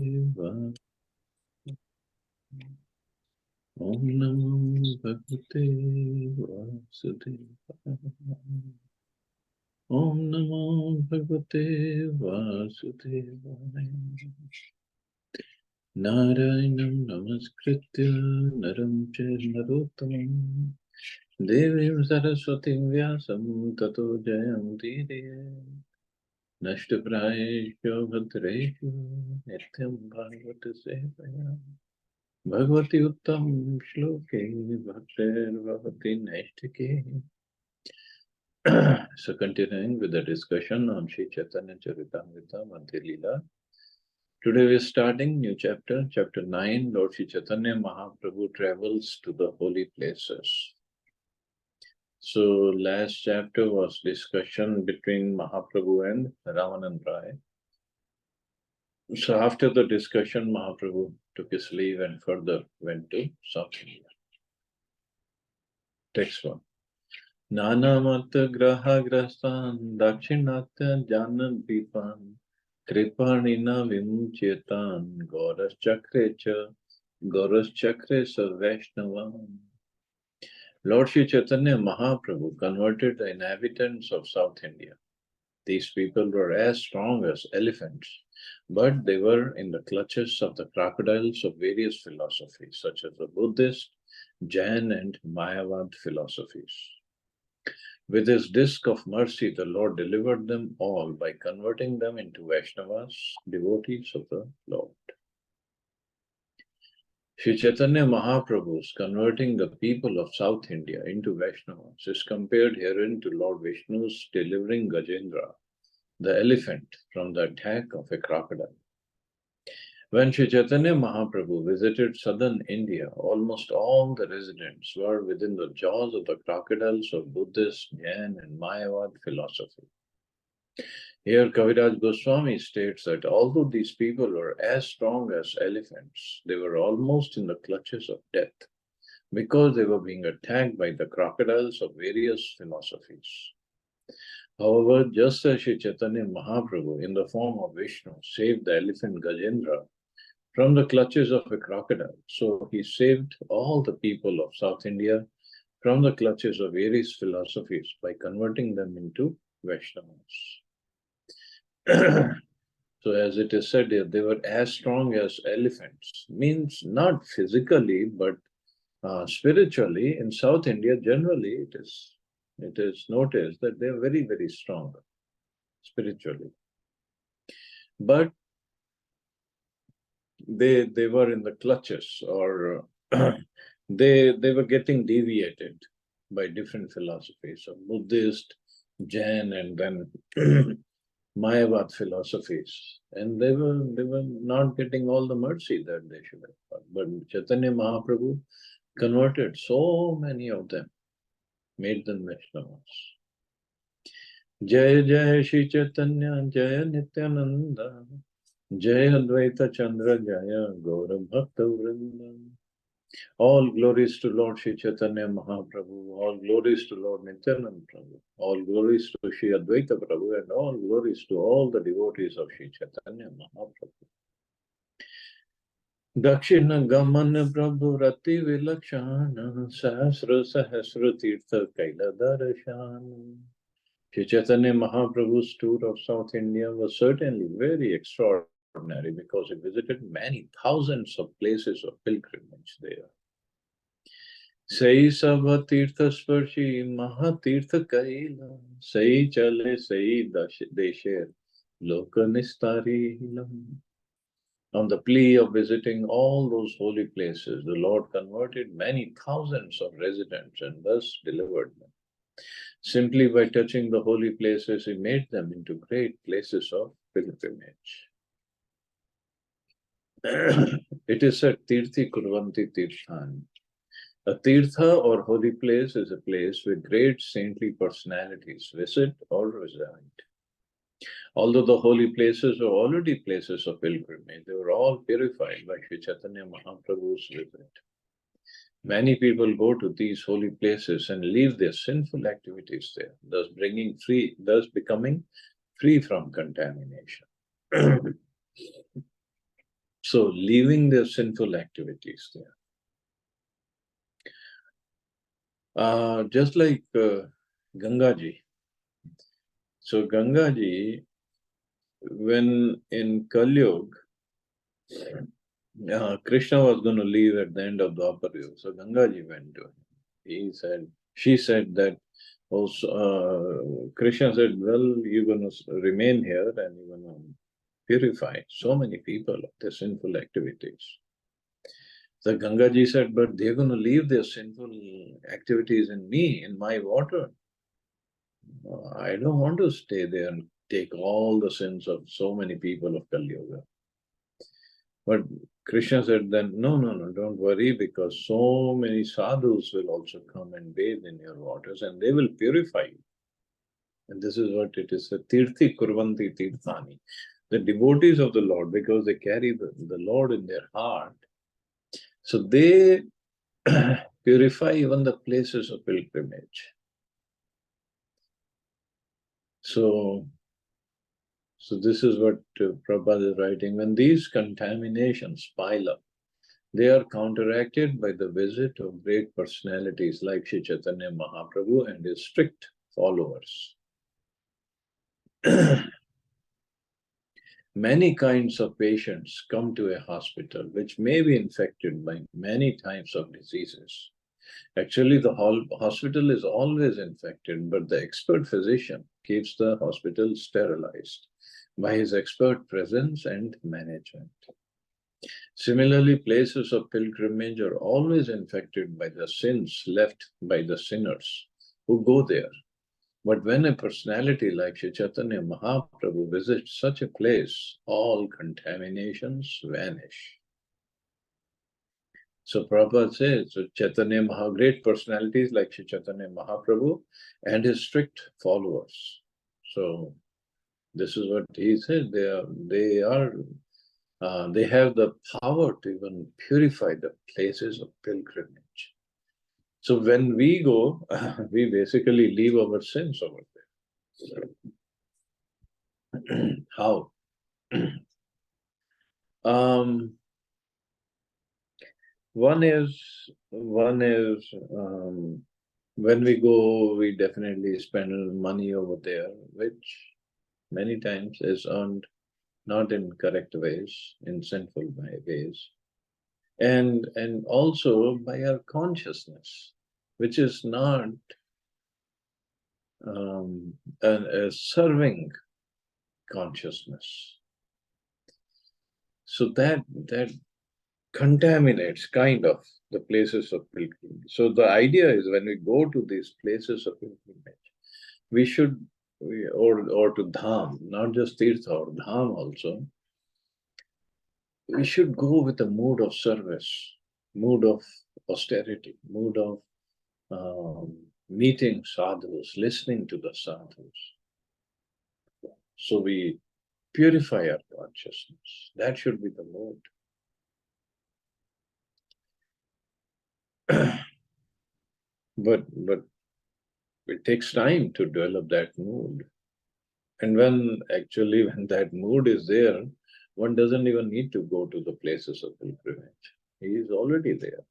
Om Namo Bhagavate Vasudevaya. Om Namo Bhagavate Vasudevaya. Narayanam Namaskritya Naram Chaiva Narottamam Devim Saraswatim Vyasam Tato Jayam Didiyat Nashtaprayeshu Bhadreshu Nityam Bhagavata Sevaya Bhagavati Uttam Shloke Bhaktir Bhavati Naistike. So continuing with the discussion on Sri Chaitanya Charitamrita Madhya Lila. Today we are starting new chapter, chapter 9. Lord Sri Chaitanya Mahaprabhu travels to the holy places. So last chapter was discussion between Mahaprabhu and Ramanan Rai. So after the discussion, Mahaprabhu took his leave and further went to South India. Text 1. Nanamat graha grastan dakshinatya janan pipan kripanina vimuchetan goras chakre sa Vaishnavam. Lord Sri Chaitanya Mahaprabhu converted the inhabitants of South India. These people were as strong as elephants, but they were in the clutches of the crocodiles of various philosophies, such as the Buddhist, Jain, and Mayavad philosophies. With his disc of mercy, the Lord delivered them all by converting them into Vaishnavas, devotees of the Lord. Sri Chaitanya Mahaprabhu's converting the people of South India into Vaishnavas is compared herein to Lord Vishnu's delivering Gajendra, the elephant, from the attack of a crocodile. When Sri Chaitanya Mahaprabhu visited southern India, almost all the residents were within the jaws of the crocodiles of Buddhist, Jain, and Mayavad philosophy. Here Kaviraj Goswami states that although these people were as strong as elephants, they were almost in the clutches of death because they were being attacked by the crocodiles of various philosophies. However, just as Sri Chaitanya Mahaprabhu, in the form of Vishnu, saved the elephant Gajendra from the clutches of a crocodile, so he saved all the people of South India from the clutches of various philosophies by converting them into Vaishnavas. So as it is said here, they were as strong as elephants. Means not physically, but spiritually. In South India, generally, it is noticed that they are very, very strong spiritually. But they were in the clutches, or they were getting deviated by different philosophies of Buddhist, Jain, and then Mayavad philosophies, and they were not getting all the mercy that they should have got. But Chaitanya Mahaprabhu converted so many of them, made them Vaishnavas. Jaya Jaya Shri Chaitanya Jaya Nityananda Jaya Advaita Chandra Jaya Gaura Bhakta Vrinda. All glories to Lord Sri Chaitanya Mahaprabhu, all glories to Lord Nityananda Prabhu, all glories to Sri Advaita Prabhu, and all glories to all the devotees of Sri Chaitanya Mahaprabhu. Dakshina Gaman Prabhu Rati Vilakshana Sahasra Sahasra Tirtha Kaila Darashana. Sri Chaitanya Mahaprabhu's tour of South India was certainly very extraordinary because he visited many thousands of places of pilgrimage there. Sai Sabha Tirtha Sparshi Mahatirtha Kaila Sai Chale Sai Desher Lokanistarilam. On the plea of visiting all those holy places, the Lord converted many thousands of residents and thus delivered them. Simply by touching the holy places, he made them into great places of pilgrimage. It is said, Tirthi Kurvanti Tirthan. A tirtha or holy place is a place where great saintly personalities visit or reside. Although the holy places were already places of pilgrimage, they were all purified by Sri Chaitanya Mahaprabhu's visit. Many people go to these holy places and leave their sinful activities there, thus becoming free from contamination. So leaving their sinful activities there. Just like Gangaji. So Gangaji, when in Kali Yuga, Krishna was going to leave at the end of Dwapar Yuga. So Gangaji went to him. She said that also, Krishna said, well, you're going to remain here and you're going to purify so many people of their sinful activities. So Gangaji said, but they're going to leave their sinful activities in me, in my water. I don't want to stay there and take all the sins of so many people of Kali Yuga. But Krishna said then, no, no, no, don't worry, because so many sadhus will also come and bathe in your waters and they will purify you. And this is what it is, tirthi kurvanti tirthani. The devotees of the Lord, because they carry the Lord in their heart, so they purify even the places of pilgrimage. So this is what Prabhupada is writing. When these contaminations pile up, they are counteracted by the visit of great personalities like Sri Chaitanya Mahaprabhu and his strict followers. Many kinds of patients come to a hospital which may be infected by many types of diseases. Actually, the hospital is always infected, but the expert physician keeps the hospital sterilized by his expert presence and management. Similarly, places of pilgrimage are always infected by the sins left by the sinners who go there. But when a personality like Sri Chaitanya Mahaprabhu visits such a place, all contaminations vanish. So Prabhupada says, so Chaitanya great personalities like Sri Chaitanya Mahaprabhu and his strict followers. So this is what he said, they have the power to even purify the places of pilgrimage. So when we go, we basically leave our sins over there. How? One is when we go, we definitely spend money over there, which many times is earned not in correct ways, in sinful ways, and also by our consciousness, which is not a serving consciousness. So that contaminates kind of the places of pilgrimage. So the idea is when we go to these places of pilgrimage, we should, or to Dham, not just Tirtha or Dham also, we should go with a mood of service, mood of austerity, mood of meeting sadhus, listening to the sadhus. So we purify our consciousness. That should be the mood. But it takes time to develop that mood. And when that mood is there, one doesn't even need to go to the places of pilgrimage. He is already there.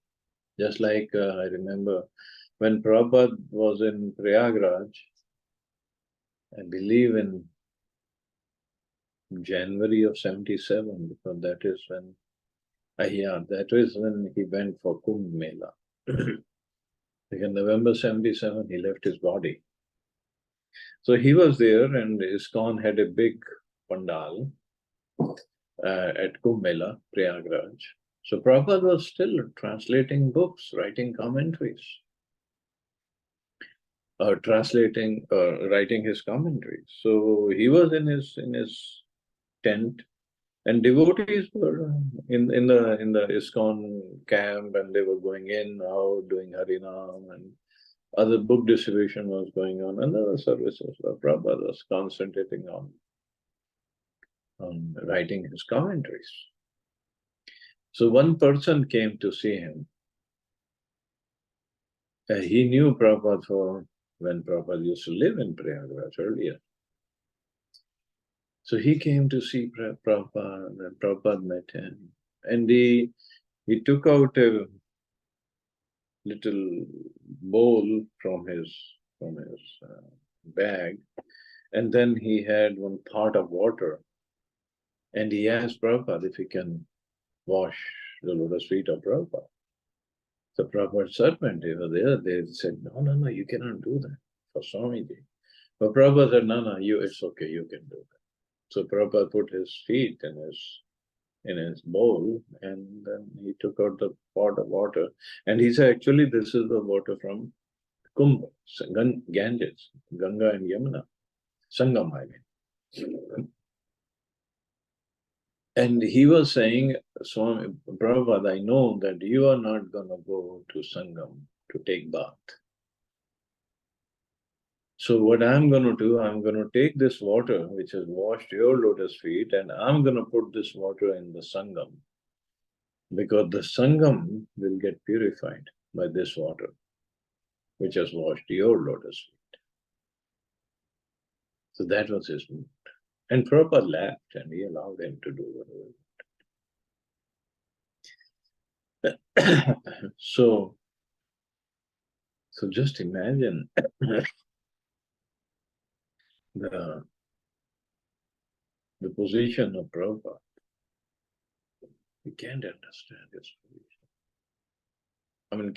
Just like I remember when Prabhupada was in Prayagraj, I believe in January of 77, because that is when, that is when he went for Kumbh Mela. In November 77, he left his body. So he was there, and ISKCON had a big pandal at Kumbh Mela, Prayagraj. So Prabhupada was still translating books, writing commentaries, writing his commentaries. So he was in his tent, and devotees were in the ISKCON camp, and they were going in, out, doing Harinam, and other book distribution was going on, and other services. Prabhupada was concentrating on writing his commentaries. So one person came to see him. He knew Prabhupada when Prabhupada used to live in Prayagraj earlier. So he came to see Prabhupada, and Prabhupada met him. And he took out a little bowl from his bag, and then he had one pot of water, and he asked Prabhupada if he can wash the lotus feet of Prabhupada. The Prabhupada servant, they were there, they said, no, no, no, you cannot do that for Swamiji. But Prabhupada said, no, no, it's okay, you can do that. So Prabhupada put his feet in his bowl, and then he took out the pot of water, and he said, actually, this is the water from Kumbh, Ganges, Ganga and Yamuna, Sangam, I mean. And he was saying, Swami Prabhupada, I know that you are not going to go to Sangam to take bath. So what I'm going to do, I'm going to take this water, which has washed your lotus feet, and I'm going to put this water in the Sangam, because the Sangam will get purified by this water, which has washed your lotus feet. So that was his mood. And Prabhupada laughed, and he allowed him to do whatever. So just imagine the position of Prabhupada. We can't understand his position. I mean,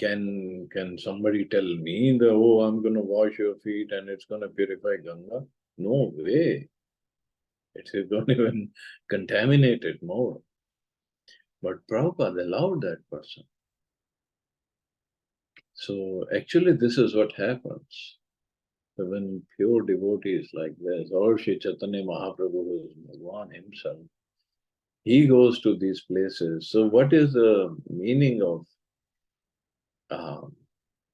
can somebody tell me that, oh, I'm going to wash your feet and it's going to purify Ganga? No way. It is going to even contaminate it more. But Prabhupada allowed that person. So actually, this is what happens when pure devotees like this, or Sri Chaitanya Mahaprabhu, who is Bhagwan himself, he goes to these places. So what is the meaning of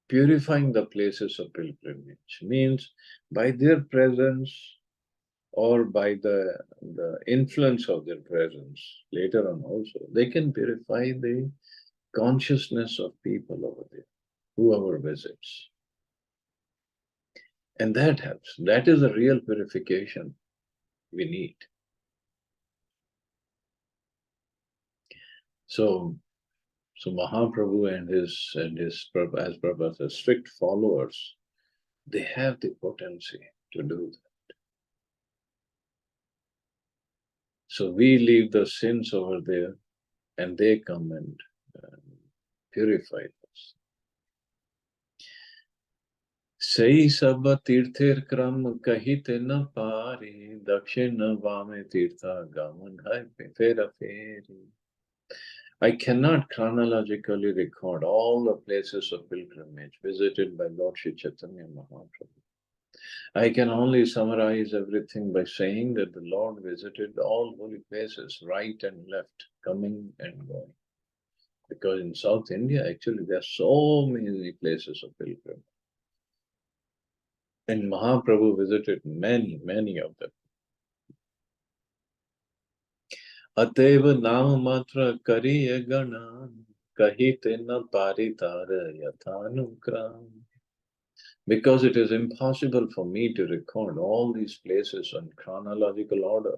purifying the places of pilgrimage? Means by their presence or by the influence of their presence later on also, they can purify the consciousness of people over there, whoever visits. And that helps. That is a real purification we need. So Mahaprabhu and his as Prabhupada says, strict followers, they have the potency to do that. So we leave the sins over there, and they come and purify us. Sei sab tirther kram kahite na pari, dakshin vame tirtha gaman hai fera feri. I cannot chronologically record all the places of pilgrimage visited by Lord Sri Chaitanya Mahaprabhu. I can only summarize everything by saying that the Lord visited all holy places, right and left, coming and going. Because in South India, actually, there are so many places of pilgrimage. And Mahaprabhu visited many, many of them. Ateva naam matra kariya gana, kahite na paritara yathanukram. Because it is impossible for me to record all these places in chronological order,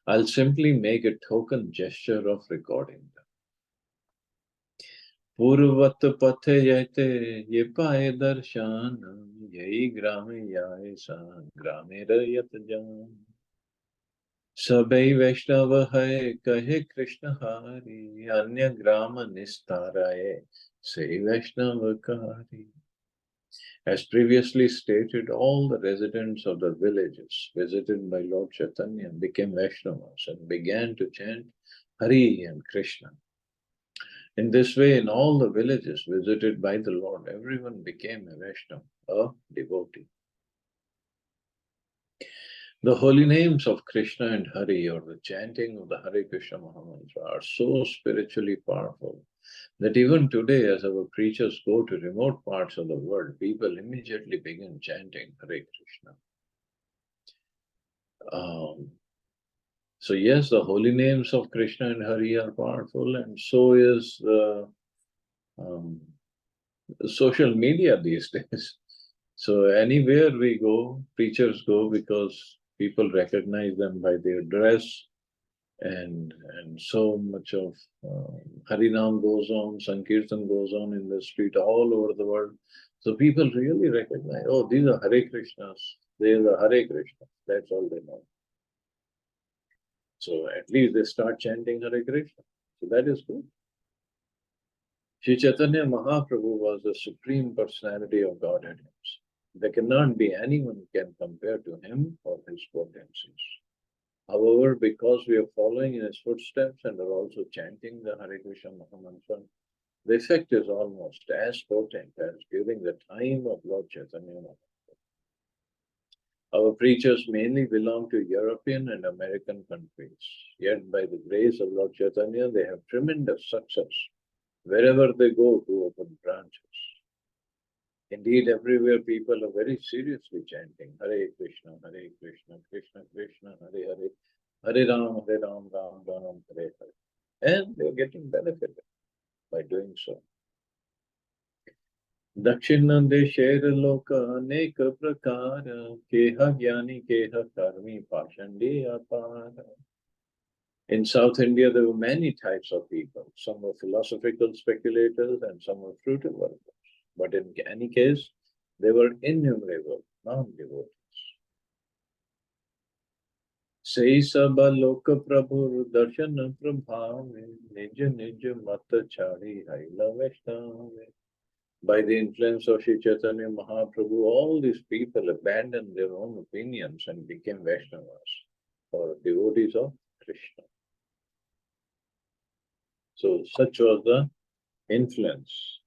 I'll simply make a token gesture of recording them. Purvat pathe yate yepaye darshan, yai grame yae sa grame rayat jan. Sabai Vaishnava hai kahe Krishna hari, anya grama nistaraye, say Vaishnava kari. As previously stated, all the residents of the villages visited by Lord Chaitanya became Vaishnavas and began to chant Hari and Krishna. In this way, in all the villages visited by the Lord, everyone became a Vaishnava, a devotee. The holy names of Krishna and Hari, or the chanting of the Hare Krishna Mahamantra, are so spiritually powerful that even today, as our preachers go to remote parts of the world, people immediately begin chanting Hare Krishna. So yes, the holy names of Krishna and Hari are powerful, and so is social media these days. So anywhere we go, preachers go because people recognize them by their dress and so much of Harinam goes on, Sankirtan goes on in the street all over the world. So people really recognize, oh, these are Hare Krishnas. These are Hare Krishna. That's all they know. So at least they start chanting Hare Krishna. So that is good. Sri Chaitanya Mahaprabhu was the supreme personality of Godhead himself. There cannot be anyone who can compare to him or his potencies. However, because we are following in his footsteps and are also chanting the Hare Krishna Mahamantra, the effect is almost as potent as during the time of Lord Chaitanya Mahaprabhu. Our preachers mainly belong to European and American countries, yet by the grace of Lord Chaitanya, they have tremendous success wherever they go to open branches. Indeed, everywhere people are very seriously chanting Hare Krishna, Krishna Krishna, Hare Hare, Hare Ram, Ram Ram, Hare Hare. And they're getting benefited by doing so. Dakshin Desher Loka Anek Prakara Keha Gyani Keha Karmi Pashandi Apara. In South India, there were many types of people. Some were philosophical speculators and some were fruit workers. But in any case, they were innumerable non-devotees. Sei saba loka prabhu darshan prabhave nija nija mata chari haila vaishnave. By the influence of Sri Chaitanya Mahaprabhu, all these people abandoned their own opinions and became Vaishnavas, or devotees of Krishna. So such was the influence.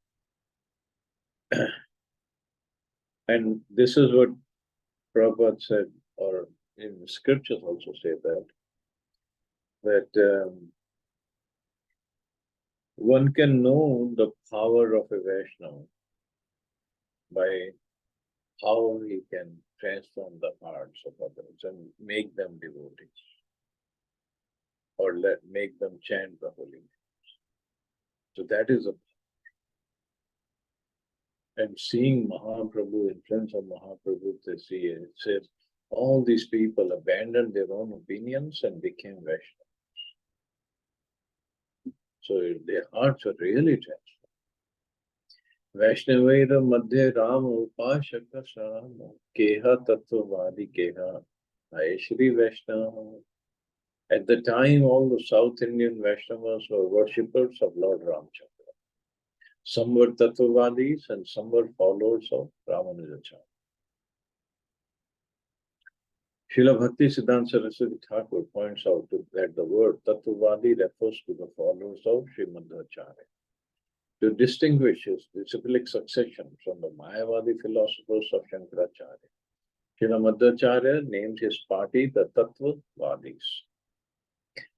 And this is what Prabhupada said, or in the scriptures also say that one can know the power of a Vaishnava by how he can transform the hearts of others and make them devotees, or make them chant the holy names. So that is a. And seeing Mahaprabhu, influence of Mahaprabhu, they see it says all these people abandoned their own opinions and became Vaishnavas. So their hearts are really transformed. Vaishnaveda Madhya Rama Upashaka Sama Keha Tattvavadi Keha Shri Vaishnava. At the time, all the South Indian Vaishnavas were worshippers of Lord Ramchandra. Some were Tattvavadis and some were followers of Ramanujacharya. Srila Bhakti Siddhanta Saraswati Thakur points out that the word Tattvavadi refers to the followers of Sri Madhvacharya. To distinguish his disciplic succession from the Mayavadi philosophers of Shankaracharya, Srila Madhvacharya named his party the Tattvavadis.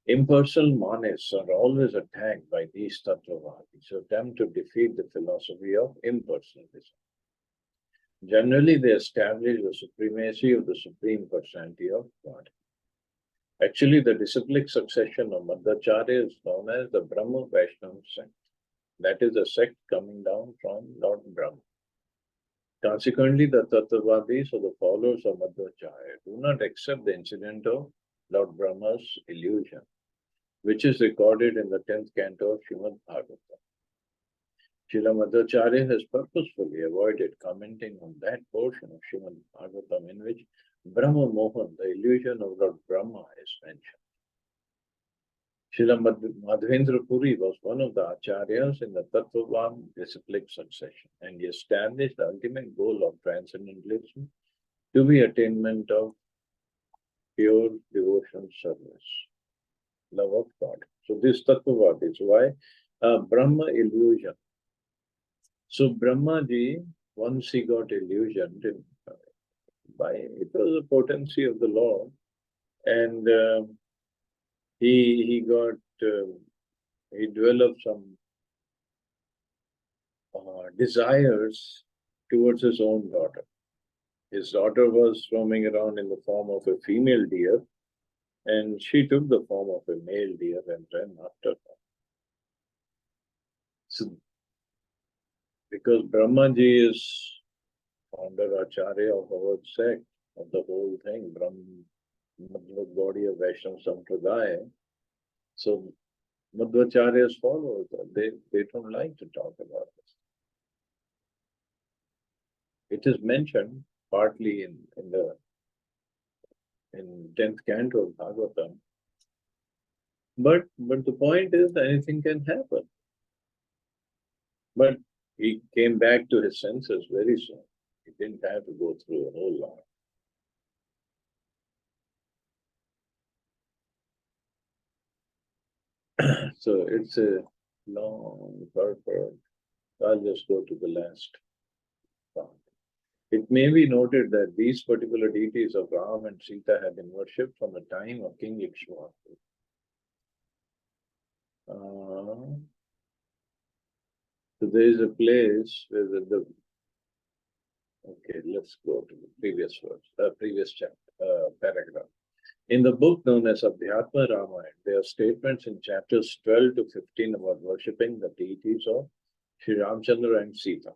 Impersonal monists are always attacked by these Tattvavadis who attempt to defeat the philosophy of impersonalism. Generally, they establish the supremacy of the Supreme Personality of God. Actually, the disciplic succession of Madhvacharya is known as the Brahma Vaishnava sect. That is a sect coming down from Lord Brahma. Consequently, the Tattvavadis, or the followers of Madhvacharya, do not accept the incident of Lord Brahma's illusion, which is recorded in the 10th canto of Srimad Bhagavatam. Srila Madhvacharya has purposefully avoided commenting on that portion of Srimad Bhagavatam in which Brahma Mohan, the illusion of Lord Brahma, is mentioned. Srila Madhvendra Puri was one of the acharyas in the Tattvavad disciplic succession, and he established the ultimate goal of transcendentalism to be attainment of pure devotion service, love of God. So this Tattvavad is why Brahma illusion. So Brahmaji, once he got illusioned by it was the potency of the Lord, and he developed some desires towards his own daughter. His daughter was roaming around in the form of a female deer, and she took the form of a male deer and ran after her. So, because Brahmaji is founder Acharya of our sect, of the whole thing, body of Vaishnava Sampradaya, So Madhvacharya's followers, they don't like to talk about this. It is mentioned partly in 10th canto of Bhagavatam. But the point is anything can happen. But he came back to his senses very soon. He didn't have to go through a whole lot. So it's a long purport. I'll just go to the last part. It may be noted that these particular deities of Ram and Sita have been worshipped from the time of King Ikshvaku. So there is a place where okay, let's go to the previous verse, previous chapter, paragraph. In the book known as Adhyatma Ramayana, there are statements in chapters 12 to 15 about worshipping the deities of Sri Ramchandra and Sita.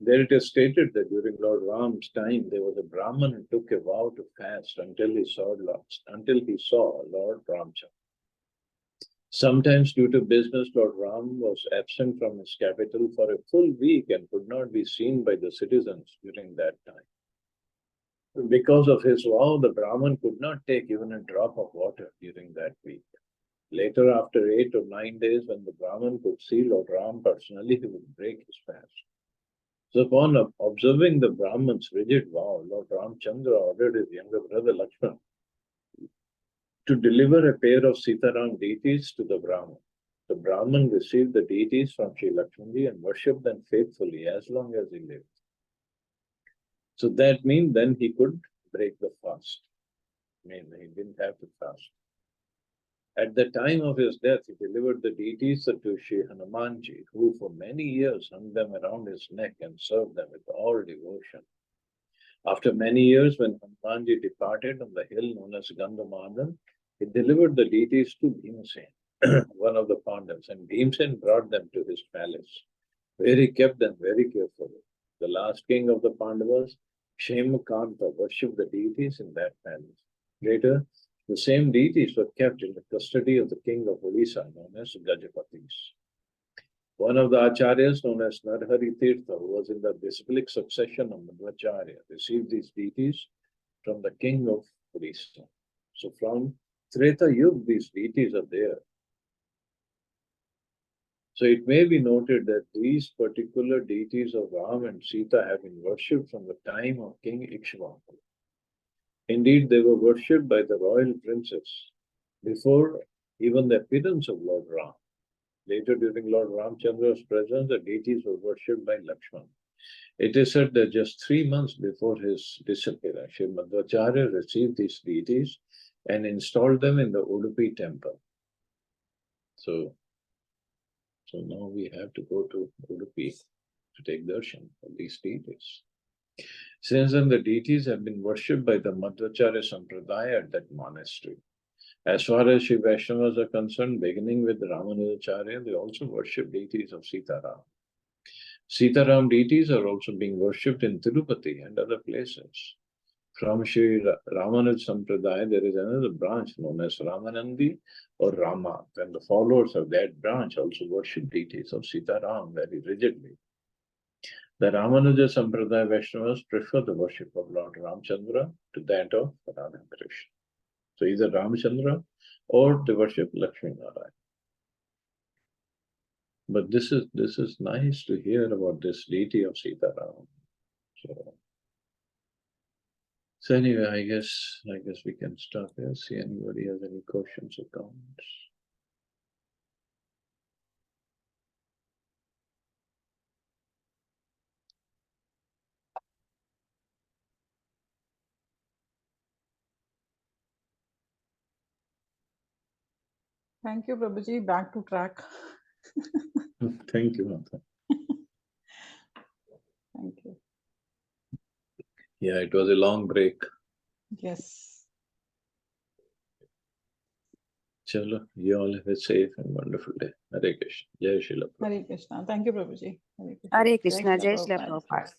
There it is stated that during Lord Ram's time, there was a Brahman who took a vow to fast until he saw Lord Ramchandra. Sometimes, due to business, Lord Ram was absent from his capital for a full week and could not be seen by the citizens during that time. Because of his vow, the Brahman could not take even a drop of water during that week. Later, after 8 or 9 days, when the Brahman could see Lord Ram personally, he would break his fast. So upon observing the Brahman's rigid vow, Lord Ramchandra ordered his younger brother Lakshman to deliver a pair of Sitaram deities to the Brahman. The Brahman received the deities from Sri Lakshmanji and worshipped them faithfully as long as he lived. So that means then he could break the fast. I mean, he didn't have to fast. At the time of his death, he delivered the deities to Sri Hanumanji, who for many years hung them around his neck and served them with all devotion. After many years, when Hanumanji departed on the hill known as Gandhamadhan, he delivered the deities to Bhimsen, one of the Pandavas, and Bhimsen brought them to his palace, where he kept them very carefully. The last king of the Pandavas, Kshemakanta, worshipped the deities in that palace. Later, the same deities were kept in the custody of the king of Odisha, known as Gajapatis. One of the acharyas, known as Narhari Tirtha, who was in the disciplic succession of Madhvacharya, received these deities from the king of Odisha. So from Treta Yuga, these deities are there. So it may be noted that these particular deities of Ram and Sita have been worshipped from the time of King Ikshvaku. Indeed, they were worshipped by the royal princes before even the appearance of Lord Ram. Later, during Lord Ramchandra's presence, the deities were worshipped by Lakshman. It is said that just 3 months before his disappearance, Sri Madhvacharya received these deities and installed them in the Udupi temple. So now we have to go to Udupi to take darshan of these deities. Since then, the deities have been worshipped by the Madhvacharya Sampradaya at that monastery. As far as Sri Vaishnavas are concerned, beginning with Ramanujacharya, they also worship deities of Sitaram. Sitaram deities are also being worshipped in Tirupati and other places. From Sri Ramanuja Sampradaya, there is another branch known as Ramanandi or Rama, and the followers of that branch also worship deities of Sitaram very rigidly. The Ramanuja Sampradaya Vaishnavas prefer the worship of Lord Ramchandra to that of Radha Krishna. So either Ramchandra or they worship Lakshmi Narayana. But this is nice to hear about this deity of Sitaram. So anyway, I guess we can stop here. See anybody has any questions or comments. Thank you, Prabhuji. Back to track. Thank you, Mata. Thank you. Yeah, it was a long break. Yes. Chalo, you all have a safe and wonderful day. Hare Krishna. Jai Srila Prabhupada. Hare Krishna. Thank you, Prabhuji. Hare Krishna, Jai Shri Prabhupada. Prabhupada.